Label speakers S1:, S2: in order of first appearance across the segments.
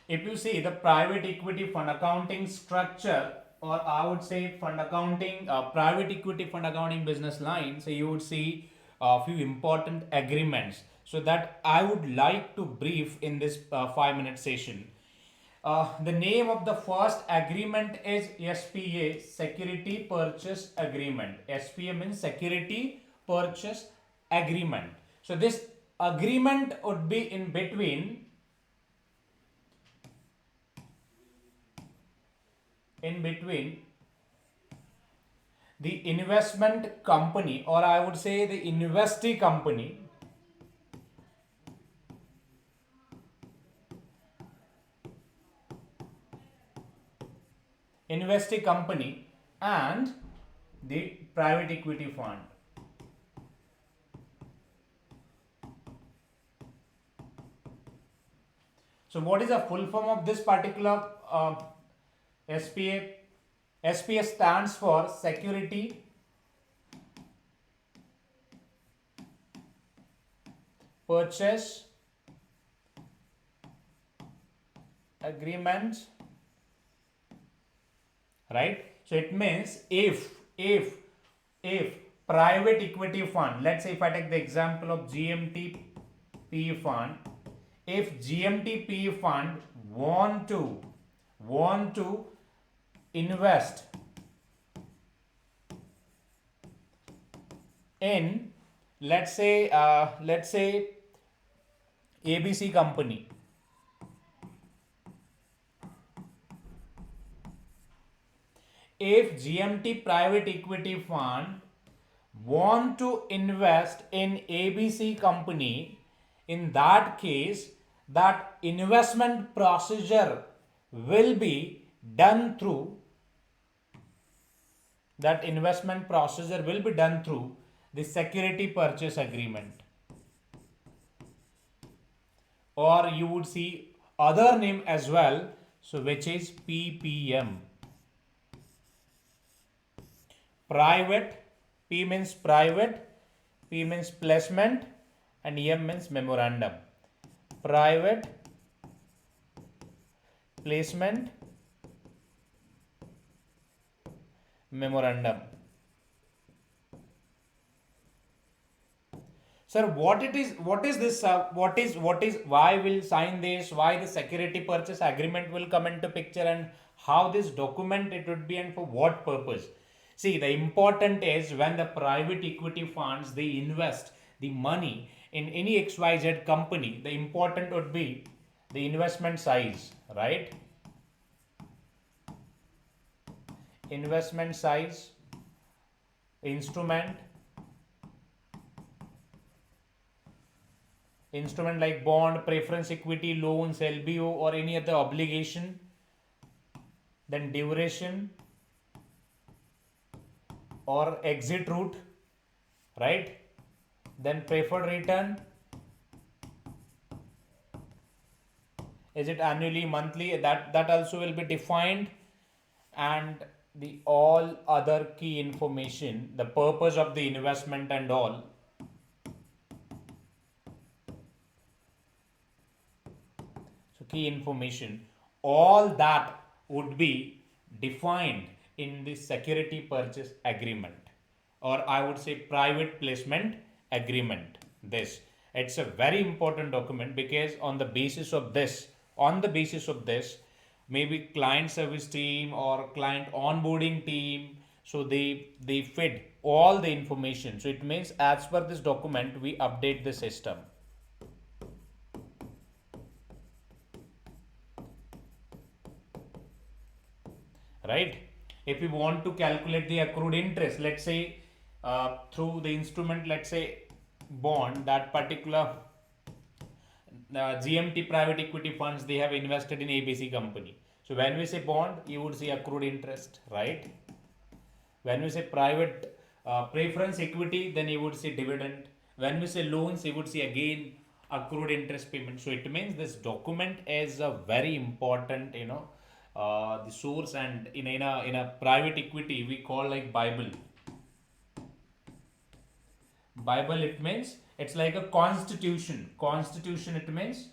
S1: if you see the private equity fund accounting structure, or I would say fund accounting, private equity fund accounting business line, so you would see a few important agreements. So that I would like to brief in this 5 minute session. The name of the first agreement is SPA, Security Purchase Agreement. SPA means Security Purchase Agreement. So this agreement would be in between the investment company, or I would say the investee company and the private equity fund. So what is the full form of this particular SPA? SPA stands for Security Purchase Agreement, right? So it means if private equity fund, let's say if I take the example of GMT PE fund, if GMT PE fund want to invest in, let's say ABC company, if GMT private equity fund want to invest in ABC company, in that case that investment procedure will be done through the security purchase agreement, or you would see other name as well, so which is PPM. Private, P means private, P means placement, and M means memorandum. Private placement memorandum. Sir, what is this? What is why will sign this? Why the security purchase agreement will come into picture, and how this document it would be, and for what purpose? See, the important is when the private equity funds they invest the money in any XYZ company, the important would be the investment size, right? Investment size, instrument like bond, preference equity, loans, LBO, or any other obligation. Then duration or exit route, right? Then preferred return, is it annually, monthly, that also will be defined, and the all other key information, the purpose of the investment and all. So key information, all that would be defined in the security purchase agreement, or I would say private placement agreement. This, it's a very important document, because on the basis of this, maybe client service team or client onboarding team, so they feed all the information. So it means as per this document we update the system, right? If we want to calculate the accrued interest, let's say through the instrument, let's say bond, that particular GMT private equity funds they have invested in ABC company. So when we say bond, you would see accrued interest, right? When we say private preference equity, then you would see dividend. When we say loans, you would see again accrued interest payment. So it means this document is a very important, the source, and in a private equity we call like Bible. Bible, it means it's like a constitution. Constitution, it means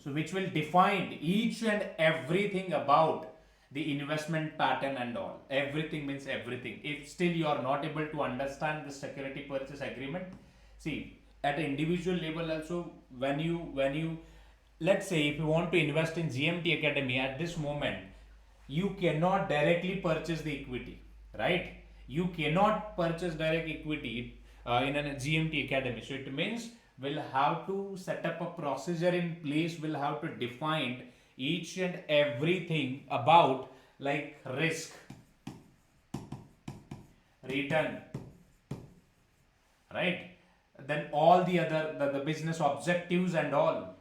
S1: So which will define each and everything about the investment pattern and all. Everything means everything. If still you are not able to understand the security purchase agreement, see at an individual level also, when you let's say if you want to invest in GMT Academy at this moment, you cannot directly purchase the equity, right? You cannot purchase direct equity in a GMT Academy. So it means we'll have to set up a procedure in place. We'll have to define each and everything about like risk, return, right? Then all the other the business objectives and all.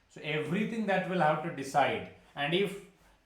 S1: So everything that will have to decide, and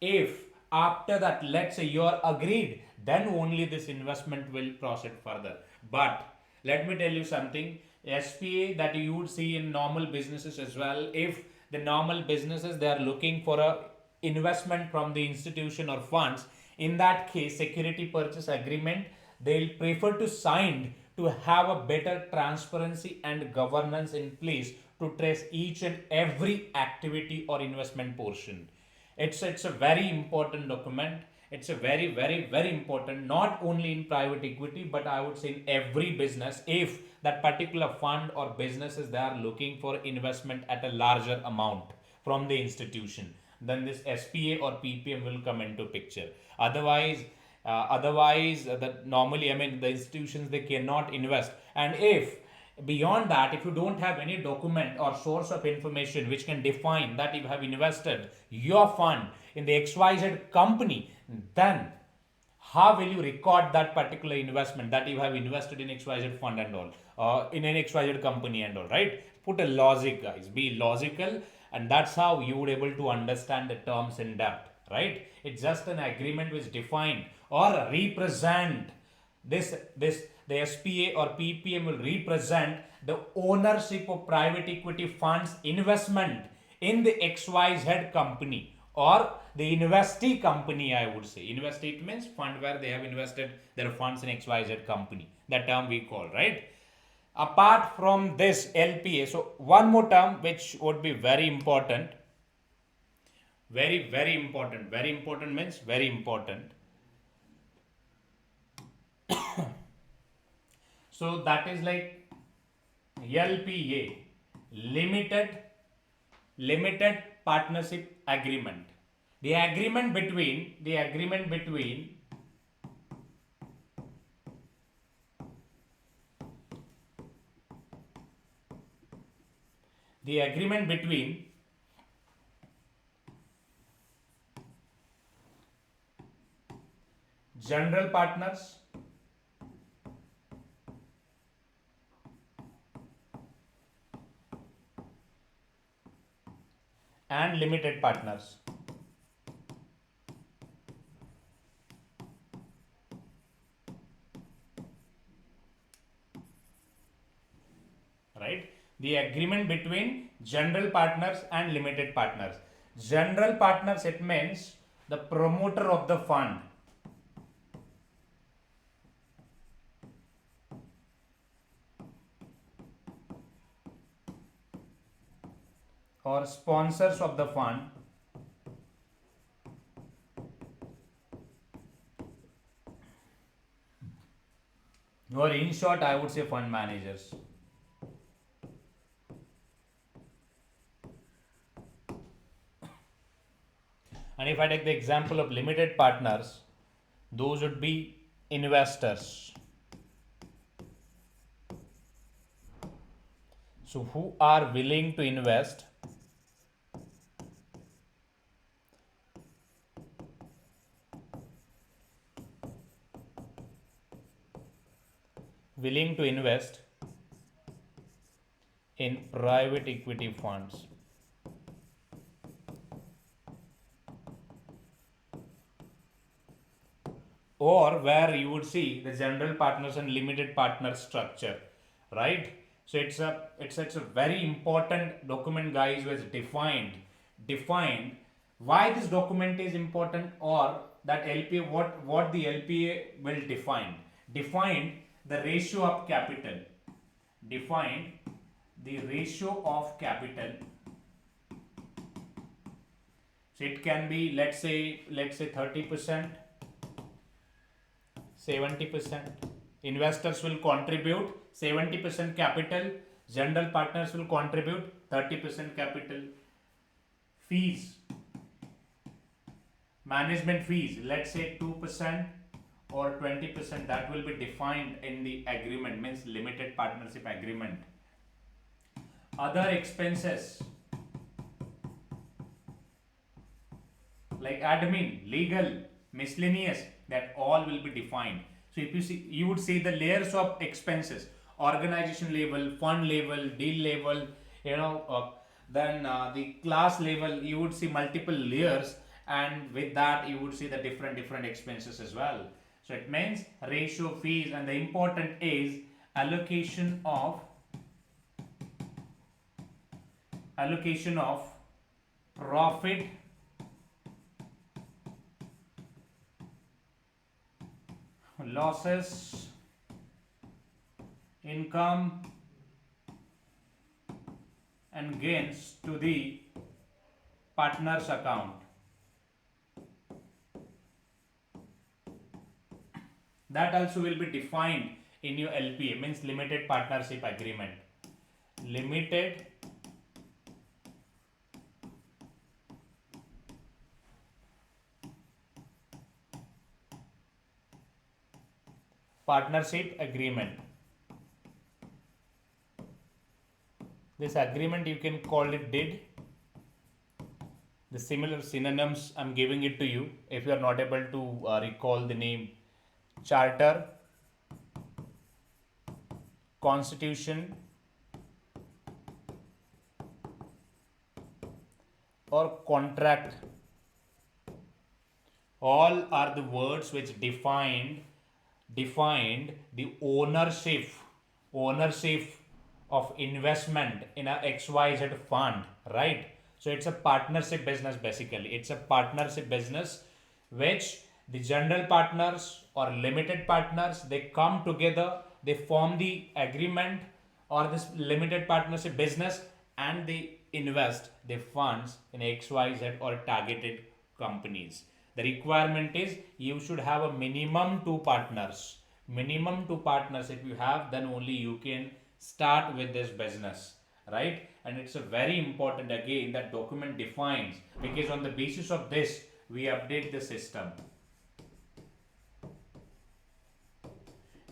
S1: if after that, let's say you are agreed, then only this investment will proceed further. But let me tell you something, SPA that you would see in normal businesses as well, if the normal businesses they are looking for a investment from the institution or funds, in that case security purchase agreement they'll prefer to sign to have a better transparency and governance in place to trace each and every activity or investment portion. It's a very important document. It's a very important, not only in private equity but I would say in every business. If that particular fund or businesses they are looking for investment at a larger amount from the institution, then this SPA or PPM will come into picture. Otherwise that normally, I mean, the institutions they cannot invest. And if beyond that, if you don't have any document or source of information which can define that you have invested your fund in the XYZ company, then how will you record that particular investment that you have invested in XYZ fund and all, in an XYZ company and all, right? Put a logic, guys, be logical, and that's how you would able to understand the terms in depth, right? It's just an agreement which define or represent this the SPA or PPM will represent the ownership of private equity funds investment in the XYZ company or the investee company. I would say investee, it means fund where they have invested their funds in XYZ company, that term we call, right? Apart from this LPA, so one more term which would be very important, very important means very important. So that is like LPA, limited partnership agreement. The agreement between general partners and limited partners. Right? The agreement between general partners and limited partners. General partners, it means the promoter of the fund, or sponsors of the fund, or in short I would say fund managers. And if I take the example of limited partners, those would be investors. So who are willing to invest in private equity funds. Or where you would see the general partners and limited partner structure, right? So it's a very important document, guys, was defined why this document is important, or that LPA, what the LPA will define the ratio of capital, defined the ratio of capital. So it can be, let's say 30%, 70%. Investors will contribute 70% capital, general partners will contribute 30% capital. Fees, management fees, let's say 2% or 20%, that will be defined in the agreement, means limited partnership agreement. Other expenses like admin, legal, miscellaneous, that all will be defined. So if you see, you would see the layers of expenses: organization level, fund level, deal level, then the class level. You would see multiple layers, and with that you would see the different expenses as well. So it means ratio, fees, and the important is allocation of profit, losses, income, and gains to the partner's account. That also will be defined in your LPA, means limited partnership agreement. Limited partnership agreement. This agreement you can call it DID. The similar synonyms I'm giving it to you. If you are not able to recall the name: charter, constitution, or contract. All are the words which defined the ownership of investment in a XYZ fund, right? So it's a partnership business. Basically it's a partnership business which the general partners or limited partners, they come together, they form the agreement or this limited partnership business, and they invest their funds in XYZ or targeted companies. The requirement is you should have a minimum two partners. If you have, then only you can start with this business, right? And it's a very important, again, that document defines, because on the basis of this we update the system.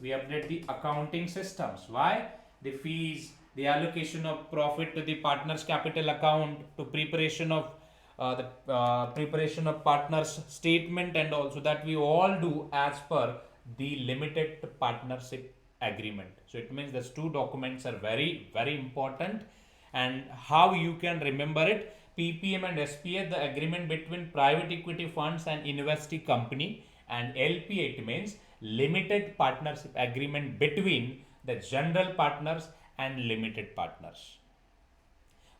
S1: We update the accounting systems. Why? The fees, the allocation of profit to the partners capital account, to preparation of partners statement, and also that we all do as per the limited partnership agreement. So it means these two documents are very important. And how you can remember it: PPM and SPA, the agreement between private equity funds and investee company, and LPA, it means limited partnership agreement between the general partners and limited partners.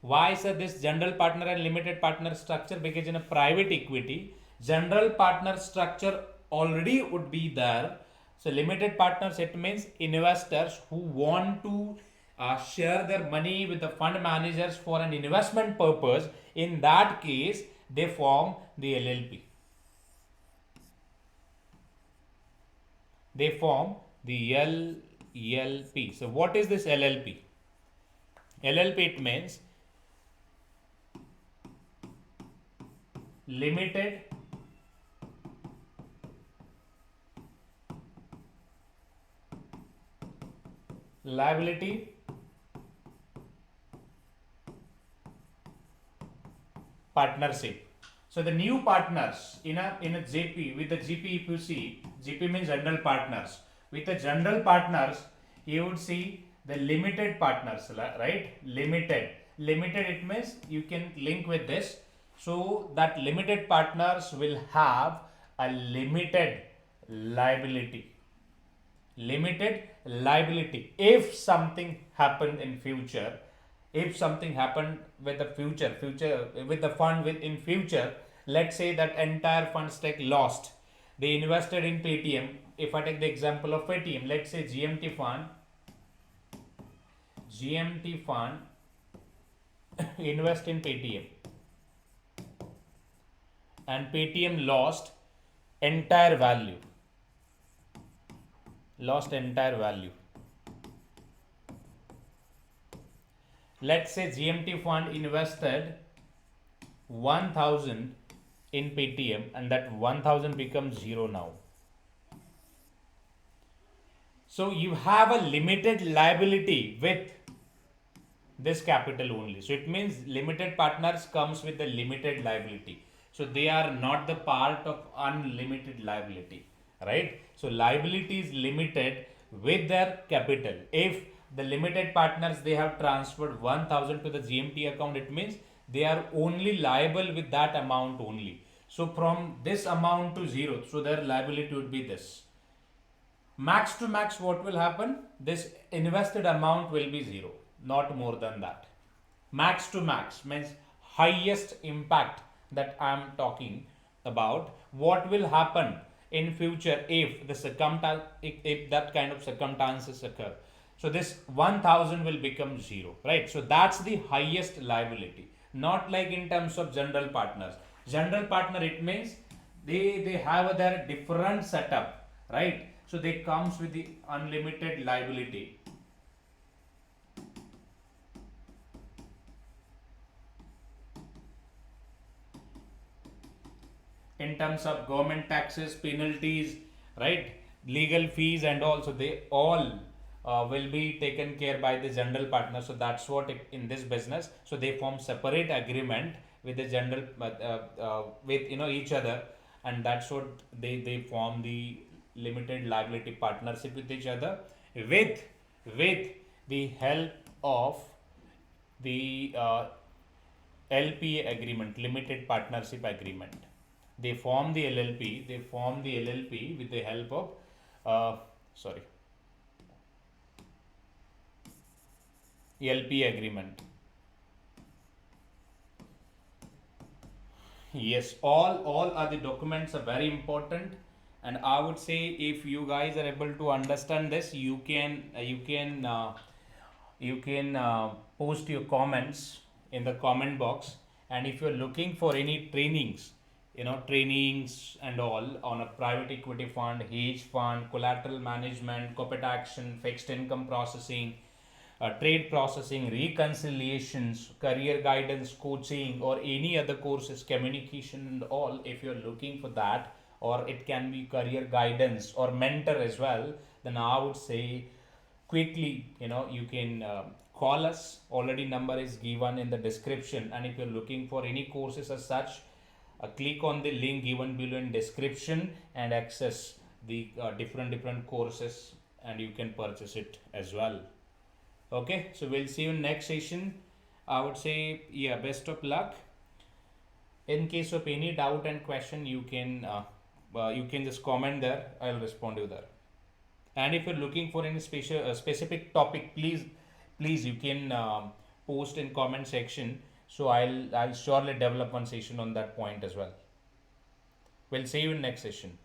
S1: Why, sir, this general partner and limited partner structure? Because in a private equity, general partner structure already would be there. So limited partners, it means investors who want to share their money with the fund managers for an investment purpose. In that case, they form the LLP. They form the LLP. So what is this LLP? LLP, it means limited liability partnership. So the new partners in a GP, with the GP, if you see, GP means general partners. With the general partners, you would see the limited partners, right? Limited, it means you can link with this. So that limited partners will have a limited liability. If something happened in future, if something happened with the future with the fund in future, let's say that entire fund stake lost, they invested in PTM. If I take the example of PTM, let's say GMT fund invest in PTM, and PTM entire value lost entire value. Let's say GMT fund invested 1000 in PTM, and that 1000 becomes zero now. So you have a limited liability with this capital only. So it means limited partners comes with a limited liability. So they are not the part of unlimited liability, right? So liability is limited with their capital. If the limited partners, they have transferred 1000 to the GMT account, it means they are only liable with that amount only. So from this amount to zero, so their liability would be this. Max to max, what will happen? This invested amount will be zero, not more than that. Max to max means highest impact that I am talking about. What will happen in future if the if that kind of circumstances occur? So this 1000 will become zero, right? So that's the highest liability. Not like in terms of general partners. General partner, it means they have their different setup, right? So they comes with the unlimited liability. In terms of government taxes, penalties, right, legal fees, and also they all will be taken care by the general partner. So that's what in this business. So they form separate agreement with the general with each other, and that's what they form the limited liability partnership with each other with with the help of the LPA agreement, limited partnership agreement. They form the LLP. They form the LLP with the help of sorry, LPA agreement. Yes, all are the documents are very important, and I would say if you guys are able to understand this, you can post your comments in the comment box. And if you're looking for any trainings, trainings and all on a private equity fund, hedge fund, collateral management, corporate action, fixed income processing, trade processing, reconciliations, career guidance, coaching, or any other courses, communication and all, if you're looking for that, or it can be career guidance or mentor as well, then I would say quickly, you can call us. Already number is given in the description, and if you're looking for any courses as such, click on the link given below in description and access the different courses, and you can purchase it as well. Okay, so we'll see you in next session. I would say, yeah, best of luck. In case of any doubt and question, you can just comment there. I'll respond to you there. And if you're looking for any specific topic, please you can post in comment section. So I'll surely develop one session on that point as well. We'll see you in next session.